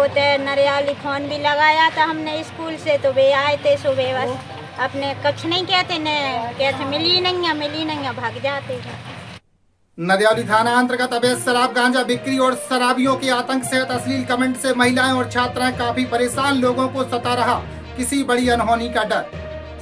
होते नरियाली फोन भी लगाया था हमने स्कूल से, तो वे आए थे सुबह, बस अपने कुछ नहीं कहते न, कहते मिली नहीं है, भाग जाते हैं। नदियाली थाना अंतर्गत अवैध शराब गांजा बिक्री और शराबियों के आतंक सहित अश्लील कमेंट से महिलाएं और छात्राएं काफी परेशान, लोगों को सता रहा किसी बड़ी अनहोनी का डर।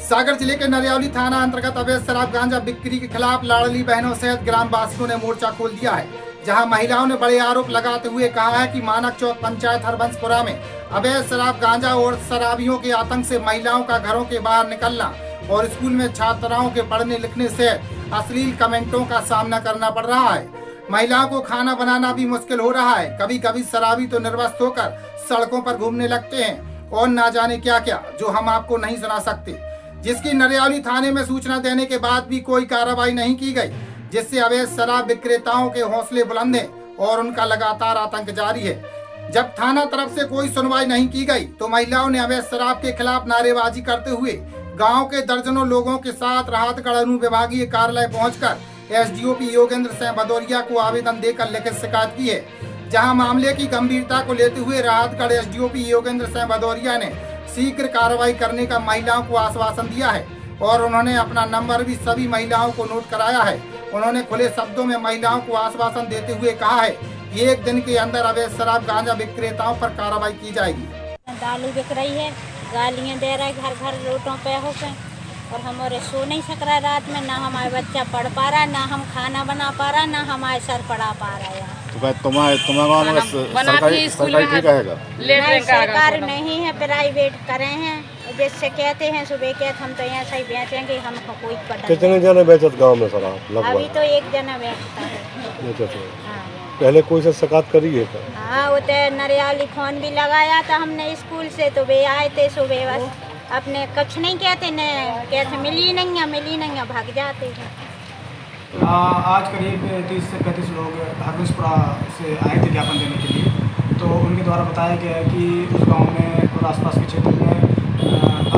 सागर जिले के नदियाली थाना अंतर्गत अवैध शराब गांजा बिक्री के खिलाफ लाडली बहनों सहित ग्रामवासियों ने मोर्चा खोल दिया है, जहां महिलाओं ने बड़े आरोप लगाते हुए कहा है कि मानक चौक पंचायत हरबंसपुरा में अवैध शराब गांजा और शराबियों के आतंक से महिलाओं का घरों के बाहर निकलना और स्कूल में छात्राओं के पढ़ने लिखने से अश्लील कमेंटों का सामना करना पड़ रहा है। महिलाओं को खाना बनाना भी मुश्किल हो रहा है। कभी कभी शराबी तो निर्वस्त्र होकर सड़कों पर घूमने लगते हैं और ना जाने क्या क्या, जो हम आपको नहीं सुना सकते, जिसकी नरियाली थाने में सूचना देने के बाद भी कोई कार्रवाई नहीं की गई, जिससे अवैध शराब विक्रेताओं के हौसले बुलंद हैं और उनका लगातार आतंक जारी है। जब थाना तरफ से कोई सुनवाई नहीं की गई तो महिलाओं ने अवैध शराब के खिलाफ नारेबाजी करते हुए गांव के दर्जनों लोगों के साथ राहतगढ़ अनुविभागीय कार्यालय पहुंचकर एसडीओपी योगेंद्र सिंह भदौरिया को आवेदन देकर लिखित शिकायत की है, जहां मामले की गंभीरता को लेते हुए राहतगढ़ एसडीओपी योगेंद्र सिंह भदौरिया ने शीघ्र कार्रवाई करने का महिलाओं को आश्वासन दिया है और उन्होंने अपना नंबर भी सभी महिलाओं को नोट कराया है। उन्होंने खुले शब्दों में महिलाओं को आश्वासन देते हुए कहा है कि 1 दिन के अंदर अवैध शराब गांजा विक्रेताओं पर कार्रवाई की जाएगी। दारू बिक रही है, गालियाँ दे रहा है घर घर रोडों पे होकर, और हमारे सो नहीं सक रहा रात में, ना हमारे बच्चा पढ़ पा रहा, ना हम खाना बना पा रहा, ना हमारे सर पढ़ा पा रहा है। तो तुम्हारे गाँव में सरकारी ठीक रहेगा? नहीं, सरकार नहीं है, प्राइवेट करे हैं, जिससे कहते हैं सुबह कहते हम तो यहाँ सही बेचेंगे, हमको कोई पता। कितने जने बेचत गाँव में शराब? अभी तो 1 जना बेचता है। पहले कोई से शिकायत करी है? हाँ, वो तो नरियाली फोन भी लगाया था हमने स्कूल से, तो वे आए थे सुबह, बस अपने कुछ नहीं कहते न, कहते मिली नहीं है, भाग जाते हैं। आज करीब 30 से 35 लोग हरबंसपुरा से आए थे ज्ञापन देने के लिए। तो उनके द्वारा बताया गया है कि उस गांव में और आसपास के क्षेत्र में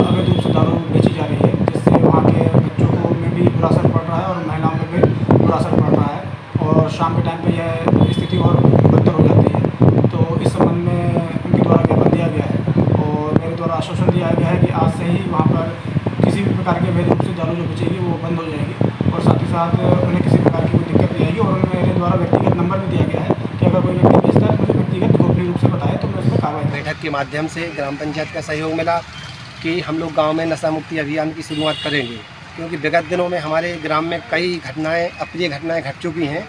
अवैध रूप से दारू बेची जा रही है, जिससे वहाँ के बच्चों को में भी बुरा असर पड़ रहा है और महिलाओं में भी बुरा असर पड़ रहा है, और शाम के टाइम पे यह स्थिति और बदतर हो जाती है। तो इस संबंध में उनके द्वारा ज्ञापन दिया गया है और मेरे द्वारा आश्वासन दिया गया है कि आज से ही वहाँ पर किसी भी प्रकार के अवैध रूप से दारू जो बेचेगी वो बंद हो जाएगी, और साथ ही साथ उन्हें किसी प्रकार की कोई दिक्कत नहीं आएगी। और उन्हें मेरे द्वारा व्यक्तिगत नंबर भी दिया गया है कि अगर कोई व्यक्ति बेचता है तो मुझे व्यक्तिगत गोपनीय रूप से बताए तो मैं उसमें कार्रवाई। बैठक के माध्यम से ग्राम पंचायत का सहयोग मिला कि हम लोग गांव में नशा मुक्ति अभियान की शुरुआत करेंगे, क्योंकि विगत दिनों में हमारे ग्राम में कई घटनाएं, अप्रिय घटनाएं घट चुकी हैं।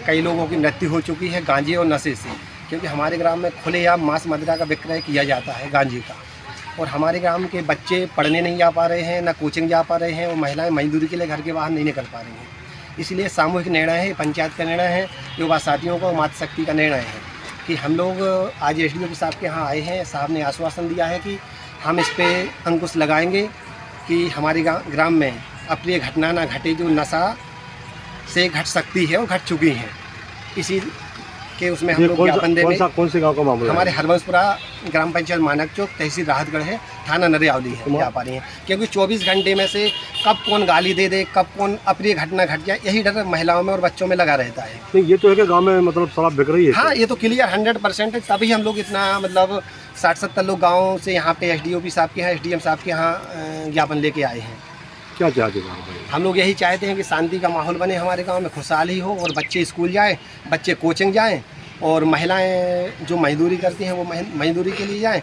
कई लोगों की मृत्यु हो चुकी है गांजे और नशे से, क्योंकि हमारे ग्राम में खुलेआम मांस मदिरा का विक्रय किया जाता है गांजे का, और हमारे ग्राम के बच्चे पढ़ने नहीं जा पा रहे हैं, ना कोचिंग जा पा रहे हैं, और महिलाएं मजदूरी के लिए घर के बाहर नहीं निकल पा रही हैं। इसलिए सामूहिक निर्णय है, पंचायत का निर्णय है, युवा साथियों का, मातृशक्ति का निर्णय है कि हम लोग आज एसडीओ साहब के यहाँ आए हैं। साहब ने आश्वासन दिया है कि हम इस पर अंकुश लगाएंगे कि हमारे ग्राम में अप्रिय घटना ना घटे, जो नशा से घट सकती है और घट चुकी हैं। इसी के उसमें हम लोग ज्ञापन देंगे। कौन से गांव का मामला? हमारे हरबंसपुरा ग्राम पंचायत मानक चौक, तहसील राहतगढ़ है, थाना नरियाली है, जा पा रही हैं, क्योंकि 24 घंटे में से कब कौन गाली दे दे, कब कौन अप्रिय घटना घट जाए, यही डर महिलाओं में और बच्चों में लगा रहता है। नहीं, ये तो है कि गाँव में मतलब शराब बिक रही है। हाँ, ये तो क्लियर 100% है, तभी हम लोग इतना मतलब 60-70 लोग गाँव से यहाँ पे एसडीओपी साहब के यहाँ, एसडीएम साहब के यहाँ ज्ञापन लेके आए हैं। क्या चाहते हैं? हम लोग यही चाहते हैं कि शांति का माहौल बने हमारे गांव में, खुशहाली हो, और बच्चे स्कूल जाएं, बच्चे कोचिंग जाएं, और महिलाएं जो मजदूरी करती हैं वो मजदूरी के लिए जाएं।